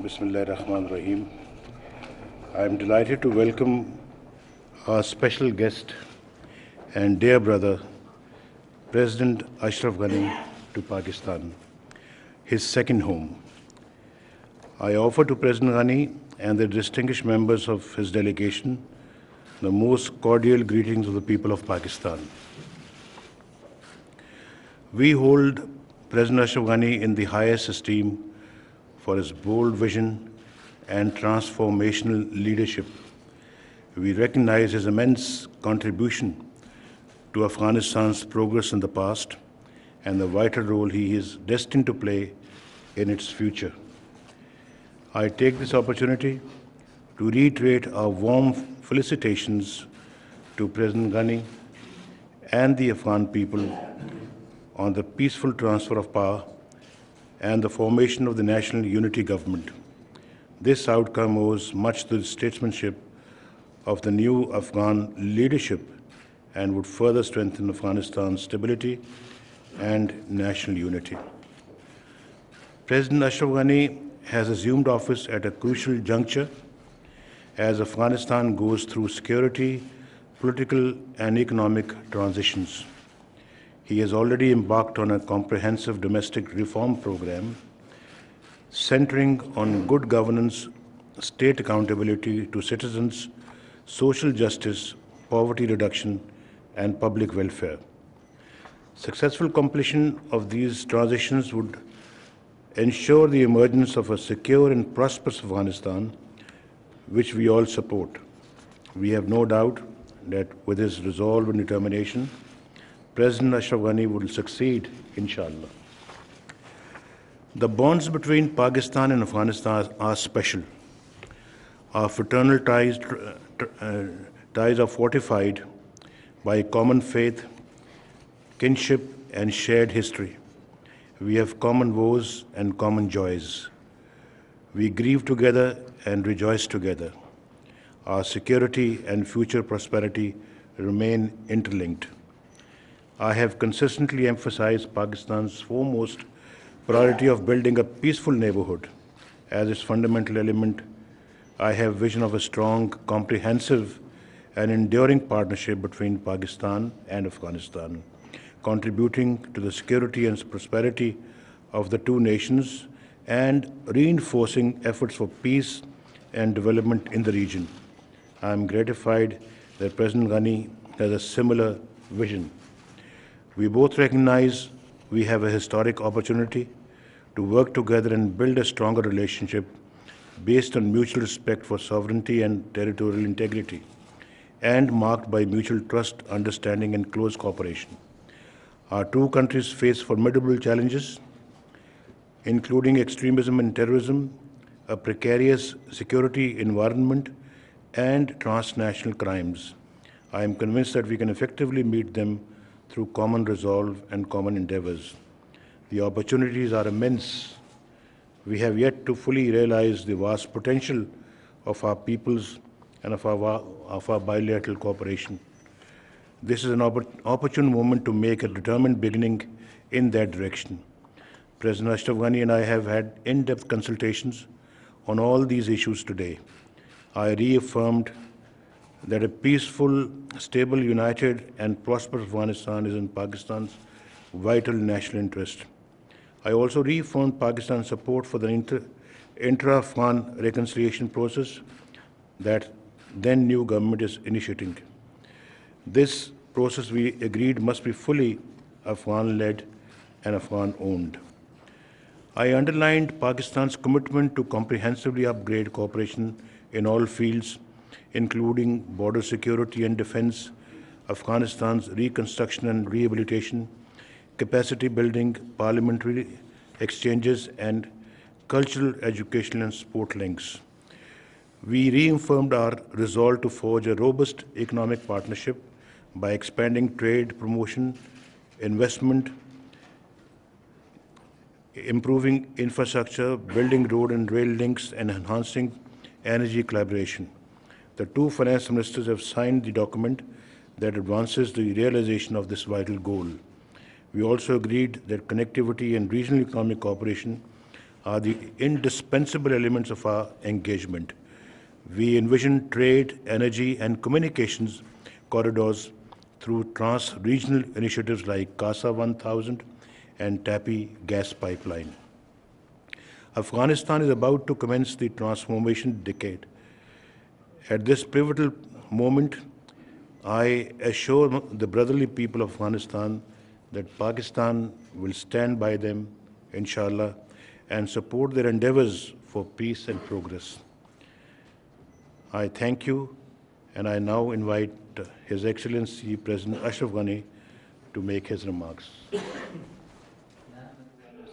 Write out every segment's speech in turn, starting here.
Bismillahirrahmanirrahim. I am delighted to welcome our special guest and dear brother, President Ashraf Ghani, to Pakistan, his second home. I offer to President Ghani and the distinguished members of his delegation the most cordial greetings of the people of Pakistan. We hold President Ashraf Ghani in the highest esteem for his bold vision and transformational leadership. We recognize his immense contribution to Afghanistan's progress in the past and the vital role he is destined to play in its future. I take this opportunity to reiterate our warm felicitations to President Ghani and the Afghan people on the peaceful transfer of power and the formation of the National Unity Government. This outcome owes much to the statesmanship of the new Afghan leadership and would further strengthen Afghanistan's stability and national unity. President Ashraf Ghani has assumed office at a crucial juncture as Afghanistan goes through security, political, and economic transitions. He has already embarked on a comprehensive domestic reform program centering on good governance, state accountability to citizens, social justice, poverty reduction, and public welfare. Successful completion of these transitions would ensure the emergence of a secure and prosperous Afghanistan, which we all support. We have no doubt that with his resolve and determination, President Ashraf Ghani will succeed, inshallah. The bonds between Pakistan and Afghanistan are special. Our fraternal ties are fortified by common faith, kinship, and shared history. We have common woes and common joys. We grieve together and rejoice together. Our security and future prosperity remain interlinked. I have consistently emphasized Pakistan's foremost priority of building a peaceful neighborhood as its fundamental element. I have vision of a strong, comprehensive, and enduring partnership between Pakistan and Afghanistan, contributing to the security and prosperity of the two nations and reinforcing efforts for peace and development in the region. I am gratified that President Ghani has a similar vision. We both recognize we have a historic opportunity to work together and build a stronger relationship based on mutual respect for sovereignty and territorial integrity, and marked by mutual trust, understanding, and close cooperation. Our two countries face formidable challenges, including extremism and terrorism, a precarious security environment, and transnational crimes. I am convinced that we can effectively meet them through common resolve and common endeavors. The opportunities are immense. We have yet to fully realize the vast potential of our peoples and of our bilateral cooperation. This is an opportune moment to make a determined beginning in that direction. President Ashraf Ghani and I have had in-depth consultations on all these issues today. I reaffirmed that a peaceful, stable, united, and prosperous Afghanistan is in Pakistan's vital national interest. I also reaffirmed Pakistan's support for the intra-Afghan reconciliation process that then new government is initiating. This process, we agreed, must be fully Afghan-led and Afghan-owned. I underlined Pakistan's commitment to comprehensively upgrade cooperation in all fields, including border security and defense, Afghanistan's reconstruction and rehabilitation, capacity building, parliamentary exchanges, and cultural, educational, and sport links. We reaffirmed our resolve to forge a robust economic partnership by expanding trade, promotion, investment, improving infrastructure, building road and rail links, and enhancing energy collaboration. The two finance ministers have signed the document that advances the realization of this vital goal. We also agreed that connectivity and regional economic cooperation are the indispensable elements of our engagement. We envision trade, energy, and communications corridors through trans-regional initiatives like CASA 1000 and TAPI gas pipeline. Afghanistan is about to commence the transformation decade. At this pivotal moment, I assure the brotherly people of Afghanistan that Pakistan will stand by them, inshallah, and support their endeavors for peace and progress. I thank you, and I now invite His Excellency President Ashraf Ghani to make his remarks.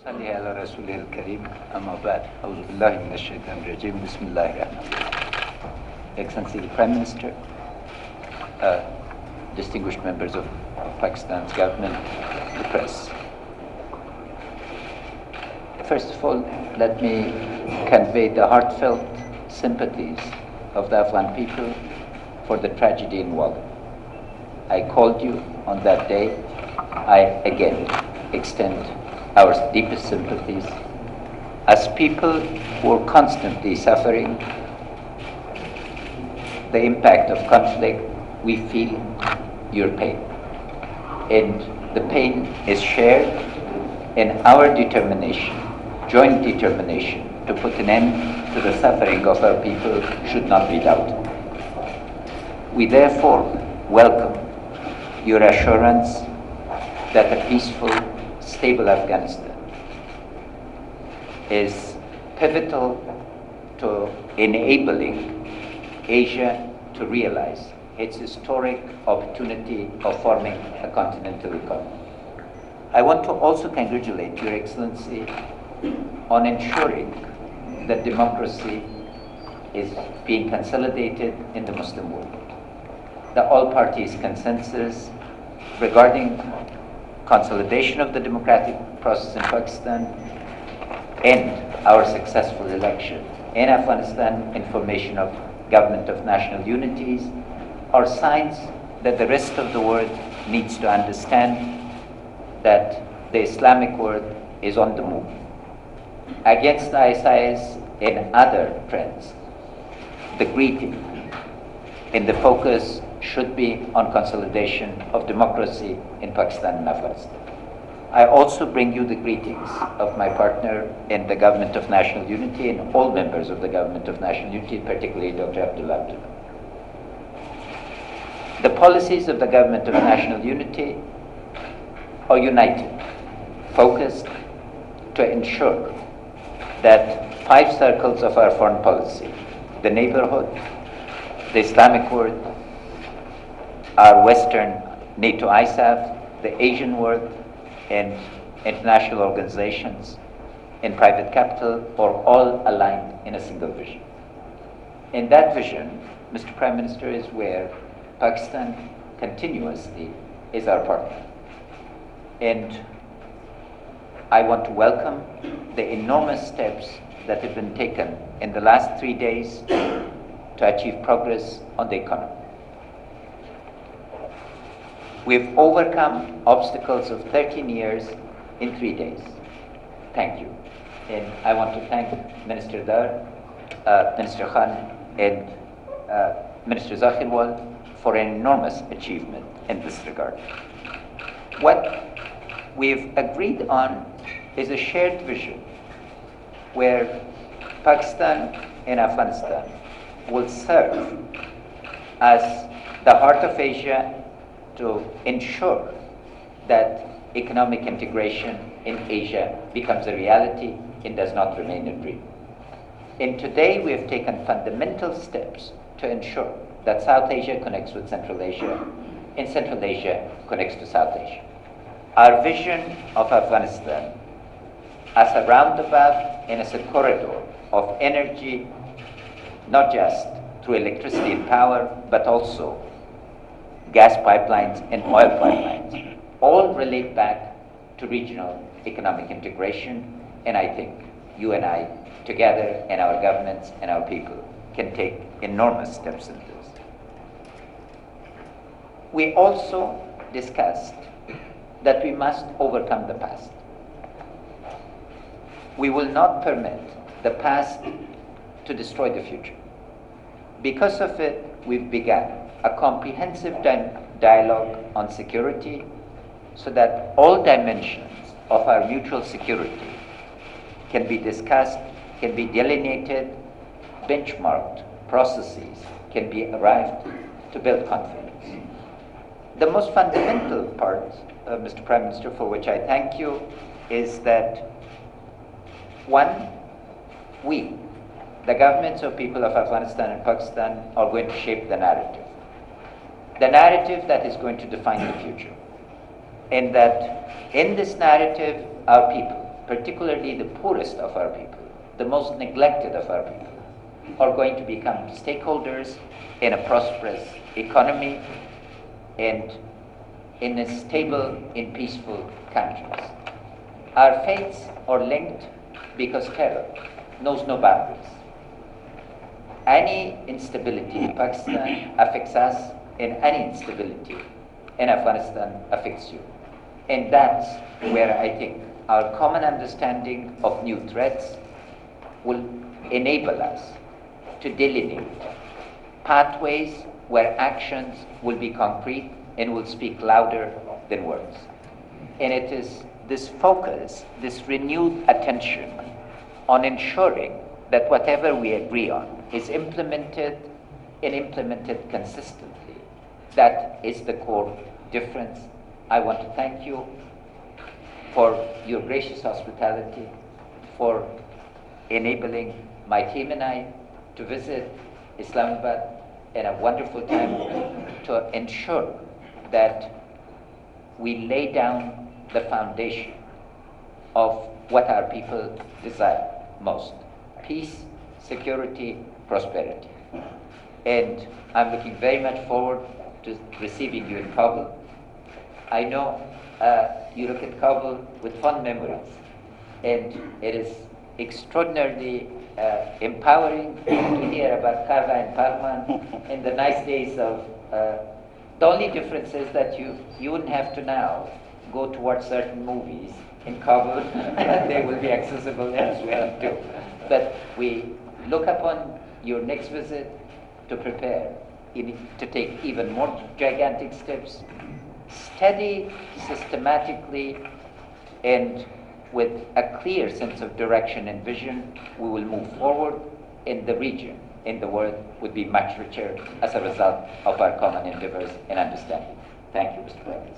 صلي على رسوله الكريم أما بعد أعوذ بالله من الشيطان الرجيم بسم الله الرحمن الرحيم. Excellency the Prime Minister, distinguished members of Pakistan's government, the press. First of all, let me convey the heartfelt sympathies of the Afghan people for the tragedy involved. I called you on that day. I again extend our deepest sympathies. As people who are constantly suffering the impact of conflict, we feel your pain. And the pain is shared, and our determination, joint determination, to put an end to the suffering of our people should not be doubted. We therefore welcome your assurance that a peaceful, stable Afghanistan is pivotal to enabling Asia to realize its historic opportunity of forming a continental economy. I want to also congratulate Your Excellency on ensuring that democracy is being consolidated in the Muslim world. The all parties consensus regarding consolidation of the democratic process in Pakistan and our successful election in Afghanistan in formation of government of national unities are signs that the rest of the world needs to understand that the Islamic world is on the move. Against ISIS and other trends, the greeting and the focus should be on consolidation of democracy in Pakistan and Afghanistan. I also bring you the greetings of my partner in the Government of National Unity and all members of the Government of National Unity, particularly Dr. Abdullah. The policies of the Government of National Unity are united, focused to ensure that 5 circles of our foreign policy, the neighborhood, the Islamic world, our Western NATO ISAF, the Asian world, and international organizations and private capital are all aligned in a single vision. In that vision, Mr. Prime Minister, is where Pakistan continuously is our partner. And I want to welcome the enormous steps that have been taken in the last 3 days to achieve progress on the economy. We've overcome obstacles of 13 years in 3 days. Thank you. And I want to thank Minister Dar, Minister Khan, and Minister Zakhirwal for an enormous achievement in this regard. What we've agreed on is a shared vision where Pakistan and Afghanistan will serve as the heart of Asia to ensure that economic integration in Asia becomes a reality and does not remain a dream. And today we have taken fundamental steps to ensure that South Asia connects with Central Asia and Central Asia connects to South Asia. Our vision of Afghanistan as a roundabout and as a corridor of energy, not just through electricity and power, but also gas pipelines and oil pipelines, all relate back to regional economic integration, and I think you and I together and our governments and our people can take enormous steps in this. We also discussed that we must overcome the past. We will not permit the past to destroy the future. Because of it, we've begun a comprehensive dialogue on security so that all dimensions of our mutual security can be discussed, can be delineated, benchmarked, processes can be arrived to build confidence. The most fundamental part, Mr. Prime Minister, for which I thank you, is that one, we, the governments of people of Afghanistan and Pakistan, are going to shape the narrative that is going to define the future. And that in this narrative, our people, particularly the poorest of our people, the most neglected of our people, are going to become stakeholders in a prosperous economy and in a stable and peaceful countries. Our fates are linked because terror knows no boundaries. Any instability in Pakistan affects us, and any instability in Afghanistan affects you. And that's where I think our common understanding of new threats will enable us to delineate pathways where actions will be concrete and will speak louder than words. And it is this focus, this renewed attention on ensuring that whatever we agree on is implemented and implemented consistently. That is the core difference. I want to thank you for your gracious hospitality, for enabling my team and I to visit Islamabad in a wonderful time to ensure that we lay down the foundation of what our people desire most: peace, security, prosperity. And I'm looking very much forward to receiving you in Kabul. I know you look at Kabul with fond memories, and it is extraordinarily empowering to hear about Kava and Parman in the nice days of. The only difference is that you wouldn't have to now go towards certain movies in Kabul. They will be accessible elsewhere too. But we look upon your next visit to prepare to take even more gigantic steps, steady, systematically, and with a clear sense of direction and vision. We will move forward, in the region, in the world, would be much richer as a result of our common endeavors and understanding. Thank you, Mr. President.